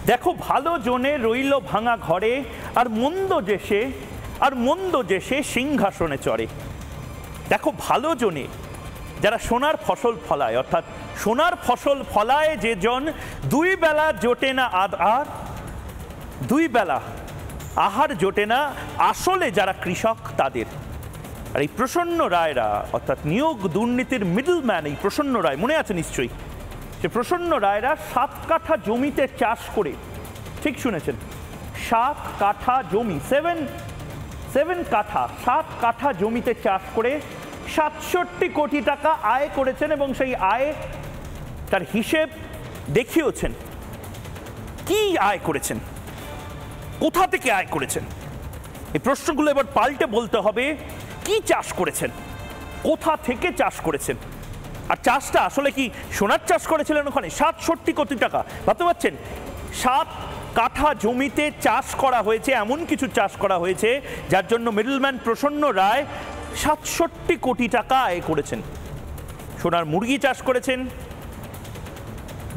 দেখো ভালো জনে রইল ভাঙা ঘরে, আর মন্দ যেসে সিংহাসনে চড়ে। দেখো ভালো জনে যারা সোনার ফসল ফলায়, অর্থাৎ সোনার ফসল ফলায় যে জন, দুই বেলা জোটে না আর দুই বেলা আহার জোটে না, আসলে যারা কৃষক তাদের। আর এই প্রসন্ন রায়রা, অর্থাৎ নিয়োগ দুর্নীতির মিডলম্যান, এই প্রসন্ন রায় মনে আছে নিশ্চয়ই, যে প্রসন্ন রায়রা 7 কাঠা জমিতে চাষ করে, ঠিক শুনেছেন, 7 কাঠা জমি, 7 কাঠা, 7 কাঠা জমিতে চাষ করে 67 কোটি টাকা আয় করেছেন, এবং সেই আয় তার হিসেব দেখিয়েছেন। কি আয় করেছেন, কোথা থেকে আয় করেছেন, এই প্রশ্নগুলো এবার পাল্টে বলতে হবে। কি চাষ করেছেন, কোথা থেকে চাষ করেছেন, আর চাষটা আসলে কি সোনার চাষ করেছিলেন ওখানে? 67 কোটি টাকা, ভাবতে পারছেন? 7 কাঠা জমিতে চাষ করা হয়েছে, এমন কিছু চাষ করা হয়েছে যার জন্য মিডলম্যান প্রসন্ন রায় 67 কোটি টাকা আয় করেছেন। সোনার মুরগি চাষ করেছেন,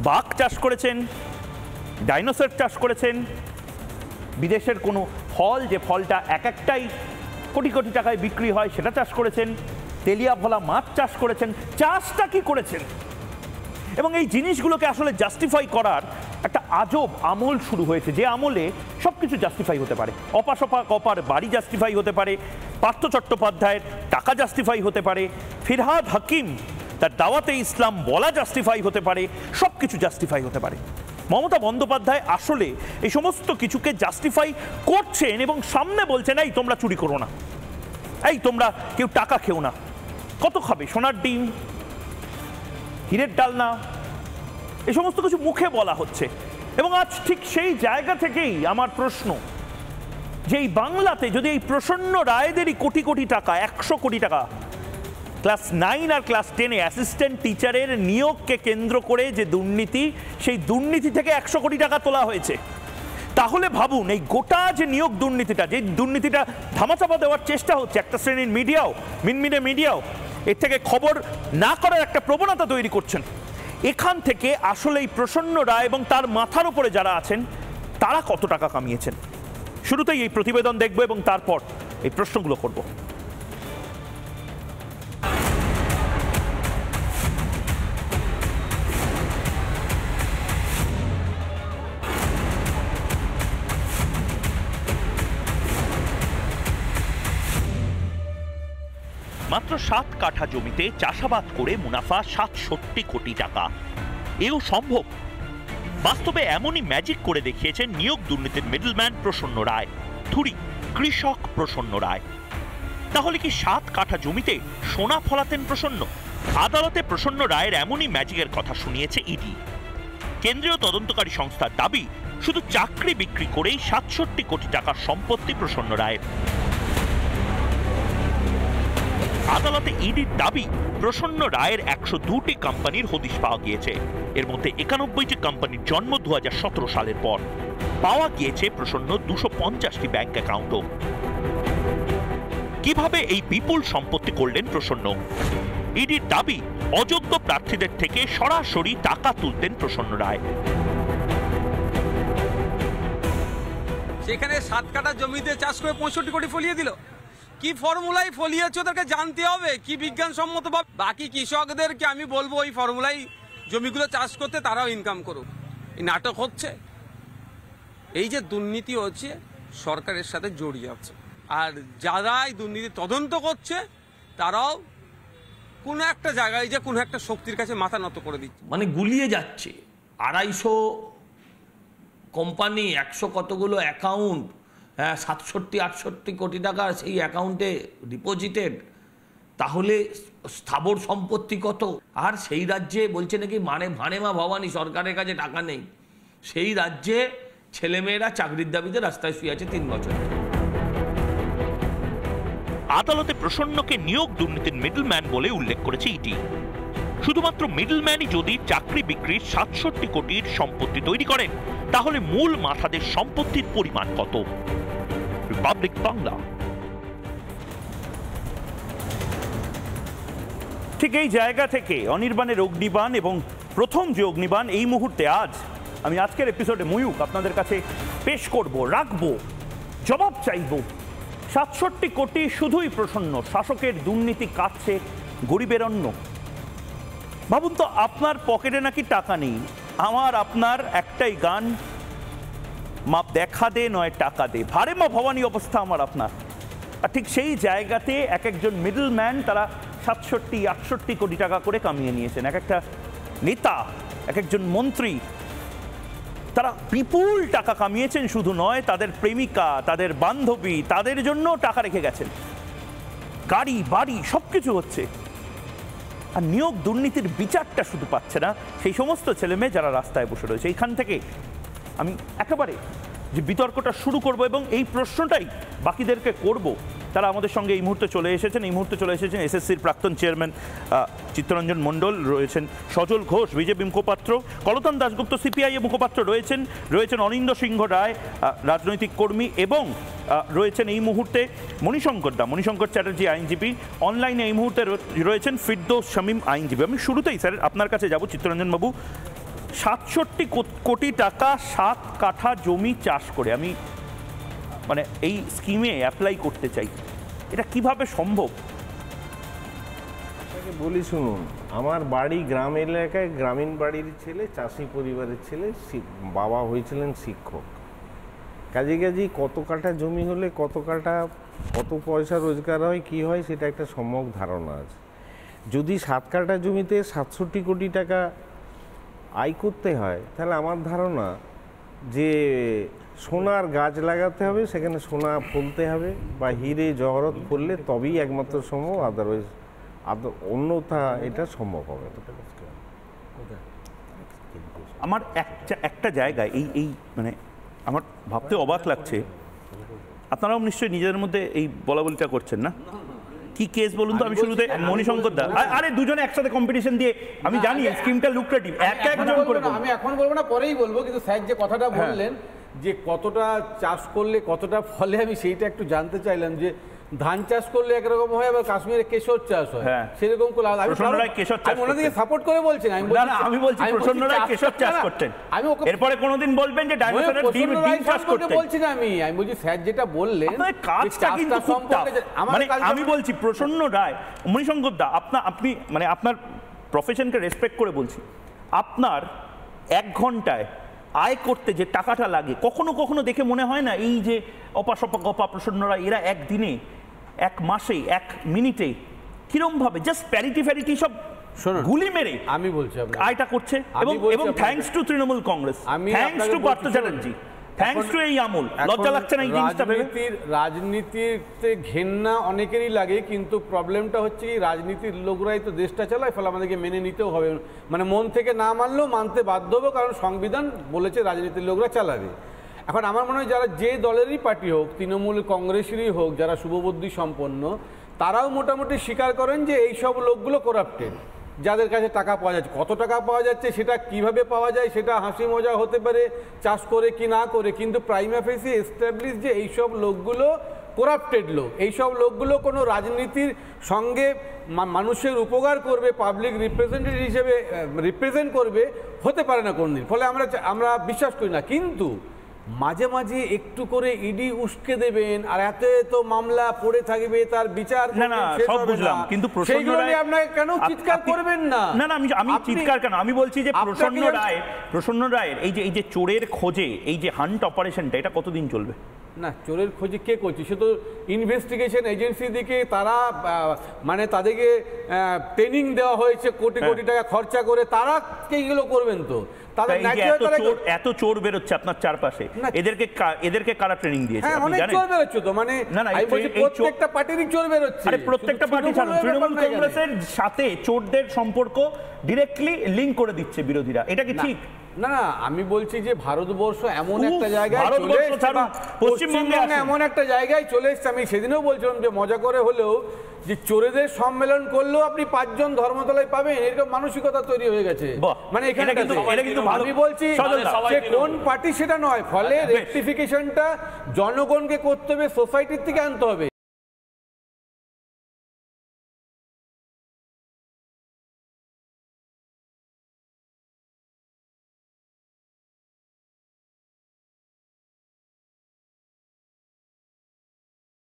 বাঘ চাষ করেছেন, ডাইনোসর চাষ করেছেন, বিদেশের কোনো ফল, যে ফলটা একটাই কোটি কোটি টাকায় বিক্রি হয়, সেটা চাষ করেছেন, তেলিয়া ভোলা মাছ চাষ করেছেন। চাষটা কি করেছেন? এবং এই জিনিসগুলোকে আসলে জাস্টিফাই করার একটা আজব আমল শুরু হয়েছে, যে আমলে সব কিছু জাস্টিফাই হতে পারে। অপাশপাক অপার বাড়ি জাস্টিফাই হতে পারে, পার্থ চট্টোপাধ্যায়ের টাকা জাস্টিফাই হতে পারে, ফিরহাদ হাকিম তার দাওয়াতে ইসলাম বলা জাস্টিফাই হতে পারে, সব কিছু জাস্টিফাই হতে পারে। মমতা বন্দ্যোপাধ্যায় আসলে এই সমস্ত কিছুকে জাস্টিফাই করছেন এবং সামনে বলছেন, এই তোমরা চুরি করো না, এই তোমরা কেউ টাকা খেও না। কত খাবে? সোনার ডিম, হীরের ডালনা, এই সমস্ত কিছু মুখে বলা হচ্ছে। এবং আজ ঠিক সেই জায়গা থেকেই আমার প্রশ্ন, যে এই বাংলাতে যদি এই প্রসন্ন রায়দেরই কোটি কোটি টাকা, 100 কোটি টাকা, ক্লাস 9 আর ক্লাস 10-এ অ্যাসিস্ট্যান্ট টিচারের নিয়োগকে কেন্দ্র করে যে দুর্নীতি, সেই দুর্নীতি থেকে 100 কোটি টাকা তোলা হয়েছে, তাহলে ভাবুন এই গোটা যে নিয়োগ দুর্নীতিটা, যে দুর্নীতিটা ধামাচাপা দেওয়ার চেষ্টা হচ্ছে, একটা শ্রেণীর মিডিয়াও, মিনমিনে মিডিয়াও এর থেকে খবর না করার একটা প্রবণতা তৈরি করছেন। এখান থেকে আসলে এই প্রসন্ন রায় এবং তার মাথার উপরে যারা আছেন তারা কত টাকা কামিয়েছেন, শুরুতেই এই প্রতিবেদন দেখব এবং তারপর এই প্রশ্নগুলো করব। মাত্র 7 কাঠা জমিতে চাষাবাদ করে মুনাফা 67 কোটি টাকা, এও সম্ভব? বাস্তবে এমনই ম্যাজিক করে দেখিয়েছেন নিয়োগ দুর্নীতির মিডলম্যান প্রসন্ন রায়, থুরি কৃষক প্রসন্ন রায়। তাহলে কি 7 কাঠা জমিতে সোনা ফলাতেন প্রসন্ন? আদালতে প্রসন্ন রায়ের এমনই ম্যাজিকের কথা শুনিয়েছে ইডি। কেন্দ্রীয় তদন্তকারী সংস্থার দাবি, শুধু চাকরি বিক্রি করেই 67 কোটি টাকার সম্পত্তি প্রসন্ন রায়ের। আদালতে ইডির দাবি, প্রসন্ন রায়ের 102টি কোম্পানির হদিশ পাওয়া গিয়েছে। এর মধ্যে 91টি কোম্পানির জন্ম 2017 সালের পর। পাওয়া গিয়েছে প্রসন্ন 250টি ব্যাংক অ্যাকাউন্টও। কিভাবে এই বিপুল সম্পত্তি করলেন প্রসন্ন? ইডির দাবি, অযোগ্য প্রার্থীদের থেকে সরাসরি টাকা তুলতেন প্রসন্ন রায়। সেখানে 7 কাঠা জমিতে চাষ করে 65 কোটি ফলিয়ে দিল। কি ফর্মুলাই ফলিয়েছে ওদেরকে জানতে হবে, কি বিজ্ঞানসম্মত ভাবে। বাকি কৃষকদেরকে আমি বলবো ওই ফর্মুলাই জমিগুলো চাষ করতে, তারাও ইনকাম করুক। এই নাটক হচ্ছে, এই যে দুর্নীতি হচ্ছে সরকারের সাথে জড়িয়ে আছে, আর যারাই দুর্নীতি তদন্ত করছে তারাও কোনো একটা জায়গায় যে কোনো একটা শক্তির কাছে মাথা নত করে দিচ্ছে। মানে গুলিয়ে যাচ্ছে 250 কোম্পানি, 100 কতগুলো অ্যাকাউন্ট, 67-68 কোটি টাকা সেই অ্যাকাউন্টে ডিপোজিটেড। তাহলে স্থাবর সম্পত্তি কত? আর সেই রাজ্যে বলছে নাকি ভানেমা ভবানী, সরকারের কাছে টাকা নেই। সেই রাজ্যে ছেলেমেয়েরা চাকরির দাবিতে রাস্তায় শুয়ে আছে 3 বছর। আদালতে প্রসন্নকে নিয়োগ দুর্নীতির মিডলম্যান বলে উল্লেখ করেছে ইডি। শুধুমাত্র মিডলম্যানই যদি চাকরি বিক্রির 67 কোটির সম্পত্তি তৈরি করেন, তাহলে মূল মাথাদের সম্পত্তির পরিমাণ কত? রিপাবলিক বাংলা। ঠিক এই জায়গা থেকে অনির্বাণের অগ্নিবাণ এবং প্রথম যে অগ্নিবাণ এই মুহূর্তে আজ আমি আজকের এপিসোডে ময়ূক আপনাদের কাছে পেশ করব, রাখবো, জবাব চাইব। ৬৭ কোটি শুধুই প্রসন্ন, শাসকের দুর্নীতি কাটছে গরিবের অন্ন। ভাবুন তো, আপনার পকেটে নাকি টাকা নেই, আমার আপনার একটাই গান, মাপ দেখা দে নয় টাকা দে, ভারে মা ভবানী অবস্থা আমার আপনার। আর ঠিক সেই জায়গাতে এক একজন মিডল ম্যান তারা ৬৭-৬৮ কোটি টাকা করে কামিয়ে নিয়েছেন। এক একটা নেতা, এক একজন মন্ত্রী তারা বিপুল টাকা কামিয়েছেন। শুধু নয়, তাদের প্রেমিকা, তাদের বান্ধবী, তাদের জন্য টাকা রেখে গেছেন। গাড়ি বাড়ি সব কিছু হচ্ছে। আর নিয়োগ দুর্নীতির বিচারটা শুধু পাচ্ছে না সেই সমস্ত ছেলেমেয়ে যারা রাস্তায় বসে রয়েছে। এইখান থেকে আমি একেবারে যে বিতর্কটা শুরু করব এবং এই প্রশ্নটাই বাকিদেরকে করব, তারা আমাদের সঙ্গে এই মুহূর্তে চলে এসেছেন। এই মুহূর্তে চলে এসেছেন এসএসসির প্রাক্তন চেয়ারম্যান চিত্তরঞ্জন মণ্ডল, রয়েছেন সজল ঘোষ বিজেপি মুখপাত্র, কলতান দাশগুপ্ত সিপিআই মুখপাত্র, রয়েছেন অনিন্দ সিংহ রায় রাজনৈতিক কর্মী, এবং রয়েছেন এই মুহূর্তে মণিশঙ্কর চ্যাটার্জি আইনজীবী। অনলাইনে এই মুহূর্তে রয়েছেন ফিরদৌস শামীম আইনজীবী। আমি শুরুতেই স্যার আপনার কাছে যাব, চিত্তরঞ্জন বাবু। ৬৭ কোটি টাকা ৭ কাঠা জমি চাষ করে আমি মানে এই স্কিমে অ্যাপ্লাই করতে চাই, এটা কিভাবে সম্ভব? বলি শুনুন, আমার বাড়ি গ্রাম এলাকায়, গ্রামীণ বাড়ির ছেলে, চাষি পরিবারের ছেলে, বাবা হয়েছিলেন শিক্ষক। কাজে কত কাঠা জমি হলে কত পয়সা রোজগার হয়, কি হয়, সেটা একটা সম্যক ধারণা আছে। যদি ৭ কাঠা জমিতে ৬৭ কোটি টাকা আয় করতে হয়, তাহলে আমার ধারণা যে সোনার গাছ লাগাতে হবে, সেখানে সোনা ফলতে হবে, বা হিরে জহরত ফললে তবেই একমাত্র সম্ভব, আদারওয়াইজ অন্যথা এটা সম্ভব হবে। আমার একটা জায়গায় এই মানে আমার ভাবতে অবাক লাগছে, আপনারাও নিশ্চয়ই নিজেদের মধ্যে এই বলাবলিটা করছেন না? কি কেস বলুন তো? আমি শুরুতে মণিশঙ্কর দা, আরে দুজনে একসাথে কম্পিটিশন দিয়ে, আমি জানি স্কিমটা লুক্রেটিভ, একজন করে। আমি এখন বলবো না, পরেই বলবো, কিন্তু স্যার যে কথাটা বললেন যে কতটা চাষ করলে কতটা ফলে, আমি সেইটা একটু জানতে চাইলাম। যে ধান চাষ করলে একরকম হয়, আবার কাশ্মীরে কেশর চাষ হয়, সেরকম করে সাপোর্ট করে বলছেন। আমি বলছি প্রসন্ন রায় কেশর চাষ করতেন, আমি এরপরে কোনোদিন বলবেন যে ডাইনোসরের ডিম চাষ করতেন বলছি না। আমি বলছি স্যার যেটা বললেন কাজটা কিন্তু মানে আমি বলছি প্রসন্ন রায়, মণিশঙ্কর দা, আপনি মানে আপনার প্রফেশনকে রেসপেক্ট করে বলছি, আপনার 1 ঘন্টায় আয় করতে যে টাকাটা লাগে, কখনো কখনো দেখে মনে হয় না এই যে অপা প্রসন্নরা এরা একদিনে, 1 মাসে, 1 মিনিটে কিরম ভাবে জাস্ট প্যারিটি সব গুলি মেরে আমি বলছি আয়টা করছে, এবং thanks to Trinamool Congress, thanks to Partha Chatterjee, thanks to এই আমল। লজ্জা লাগছে না এই জিনিসটা ভেবে? রাজনীতিতে ঘেন্না অনেকেরই লাগে, কিন্তু প্রবলেমটা হচ্ছে কি, রাজনীতির লোকরাই তো দেশটা চালায়, ফলে আমাদেরকে মেনে নিতেও হবে। মানে মন থেকে না মানলেও মানতে বাধ্য হবে, কারণ সংবিধান বলেছে রাজনীতির লোকরা চালাবে। এখন আমার মনে হয় যারা যে দলেরই পার্টি হোক, তৃণমূল কংগ্রেসেরই হোক, যারা শুভবুদ্ধি সম্পন্ন, তারাও মোটামুটি স্বীকার করেন যে এইসব লোকগুলো করাপ্টেড। যাদের কাছে টাকা পাওয়া যাচ্ছে, কত টাকা পাওয়া যাচ্ছে, সেটা কিভাবে পাওয়া যায়, সেটা হাসি মজা হতে পারে, চাষ করে কি না করে, কিন্তু প্রাইমা ফেসি এস্টাবলিশ যে এইসব লোকগুলো করাপ্টেড লোক, এইসব লোকগুলো কোনো রাজনীতির সঙ্গে মানুষের উপকার করবে, পাবলিক রিপ্রেজেন্টেটিভ হিসেবে রিপ্রেজেন্ট করবে, হতে পারে না কোনদিন। ফলে আমরা বিশ্বাস করি না। কিন্তু মাঝে মাঝে একটু করে ইডি উস্কে দেবেন, আর এত মামলা পড়ে থাকবে, তার বিচার সব বুঝলাম, কিন্তু আপনাকে কেন চিৎকার করবেন না? না আমি চিৎকার কেন, আমি বলছি যে প্রসন্ন রায়ের এই যে চোরের খোঁজে এই যে হান্ট অপারেশনটা, এটা কতদিন চলবে? না, চোরের খোঁজে কে করছে? সে তো ইনভেস্টিগেশন এজেন্সি দিকে, তারা মানে তাদেরকে ট্রেনিং দেওয়া হয়েছে, কোটি কোটি টাকা খরচা করে, তারা এইগুলো করবেন। তো এত চোর বেরোচ্ছে আপনার চারপাশে, এদেরকে কারা ট্রেনিং দিয়েছে? অনেক চোর বেরোচ্ছে তো, মানে প্রত্যেকটা পার্টিরই চোর বেরোচ্ছে। আরে প্রত্যেকটা পার্টি ছাড়ুন, তৃণমূল কংগ্রেসের সাথে চোরদের সম্পর্ক ডিরেক্টলি লিঙ্ক করে দিচ্ছে বিরোধীরা, এটা কি ঠিক? না, আমি বলছি যে ভারতবর্ষ এমন একটা জায়গায়, পশ্চিমবঙ্গে এমন একটা জায়গায় চলে এসছে। আমি সেদিনও বলছিলাম যে মজা করে হলেও, যে চোরেদের সম্মেলন করলেও আপনি 5 জন ধর্মতলায় পাবেন, এরকম মানসিকতা তৈরি হয়ে গেছে। মানে এখানে আমি বলছি যে কোন পার্টি সেটা নয়, ফলে রেকটিফিকেশনটা জনগণকে করতে হবে, সোসাইটির থেকে আনতে হবে।